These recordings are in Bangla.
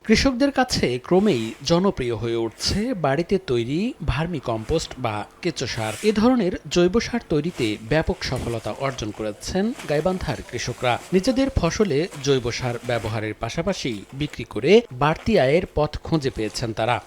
কৃষকদের কাছে ক্রমেই জনপ্রিয় হয়ে উঠছে বাড়িতে তৈরি ভার্মি কম্পোস্ট বা কেঁচো সার। এ ধরনের জৈব সার তৈরিতে ব্যাপক সফলতা অর্জন করেছেন গাইবান্ধার কৃষকরা। নিজেদের ফসলে জৈব সার ব্যবহারের পাশাপাশি বিক্রি করে বাড়তি আয়ের পথ খুঁজে পেয়েছেন তারা।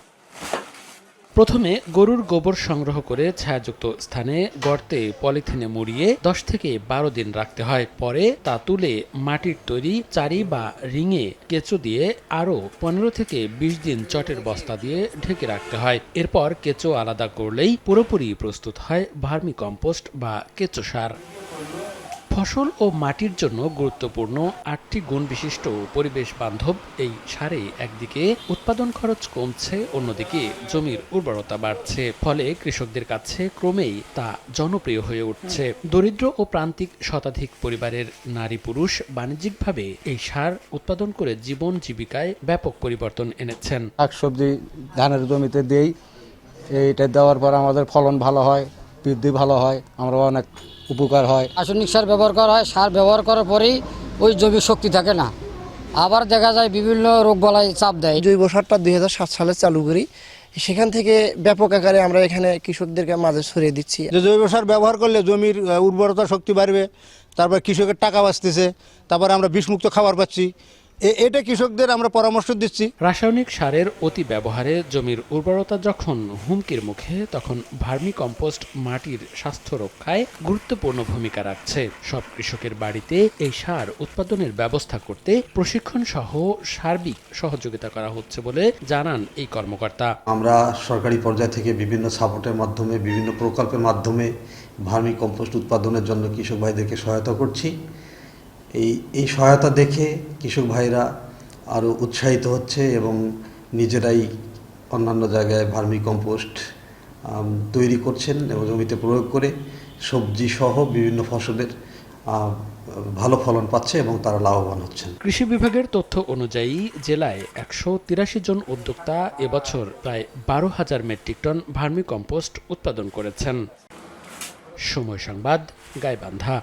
প্রথমে গরুর গোবর সংগ্রহ করে ছায়াযুক্ত স্থানে গর্তে পলিথিনে মুড়িয়ে 10 থেকে 12 দিন রাখতে হয়। পরে তা তুলে মাটির তৈরি চারি বা রিঙে কেঁচো দিয়ে আরও 15 থেকে 20 দিন চটের বস্তা দিয়ে ঢেকে রাখতে হয়। এরপর কেঁচো আলাদা করলেই পুরোপুরি প্রস্তুত হয় ভার্মি কম্পোস্ট বা কেঁচো সার। ফসল ও মাটির জন্য গুরুত্বপূর্ণ 8টি গুণ বিশিষ্ট পরিবেশ বান্ধব এই সারে একদিকে উৎপাদন খরচ কমছে, অন্যদিকে জমির উর্বরতা বাড়ছে। ফলে কৃষকদের কাছে ক্রমেই তা জনপ্রিয় হয়ে উঠছে। দরিদ্র ও প্রান্তিক শতাধিক পরিবারের নারী পুরুষ বাণিজ্যিকভাবে এই সার উৎপাদন করে জীবন জীবিকায় ব্যাপক পরিবর্তন এনেছেন। শাকসবজি ধানের জমিতে দেই, এইটা দেওয়ার পর আমাদের ফলন ভালো হয়, বৃদ্ধি ভালো হয়, আমরা অনেক উপকার হয়। রাসায়নিক সার ব্যবহার করা হয়, সার ব্যবহার করার পরেই ওই জমির শক্তি থাকে না, আবার দেখা যায় বিভিন্ন রোগবালাই চাপ দেয়। জৈব সারটা 2007 সালে চালু করি, সেখান থেকে ব্যাপক আকারে আমরা এখানে কৃষকদেরকে মাঝে ছড়িয়ে দিচ্ছি। জৈব সার ব্যবহার করলে জমির উর্বরতা শক্তি বাড়বে, তারপর কৃষকের টাকা বাঁচতেছে, তারপরে আমরা বিষমুক্ত খাবার পাচ্ছি। এটা কৃষকদের আমরা পরামর্শ দিচ্ছি। রাসায়নিক সারের অতি ব্যবহারে জমির উর্বরতা যখন হুমকির মুখে, তখন ভার্মি কম্পোস্ট মাটির স্বাস্থ্য রক্ষায় গুরুত্বপূর্ণ ভূমিকা রাখছে। সব কৃষকের বাড়িতে এই সার উৎপাদনের ব্যবস্থা করতে প্রশিক্ষণ সহ সার্বিক সহযোগিতা করা হচ্ছে বলে জানান এই কর্মকর্তা। আমরা সরকারি পর্যায় থেকে বিভিন্ন সাপোর্টের মাধ্যমে, বিভিন্ন প্রকল্পের মাধ্যমে ভার্মি কম্পোস্ট উৎপাদনের জন্য কৃষক ভাইদেরকে সহায়তা করছি। এই সহায়তা দেখে কৃষক ভাইরা আরও উৎসাহিত হচ্ছে এবং নিজেরাই অন্যান্য জায়গায় ভার্মি কম্পোস্ট তৈরি করছেন এবং জমিতে প্রয়োগ করে সবজি সহ বিভিন্ন ফসলের ভালো ফলন পাচ্ছে এবং তারা লাভবান হচ্ছেন। কৃষি বিভাগের তথ্য অনুযায়ী জেলায় 183 জন উদ্যোক্তা এবছর প্রায় 12,000 মেট্রিক টন ভার্মি কম্পোস্ট উৎপাদন করেছেন। সময় সংবাদ, গাইবান্ধা।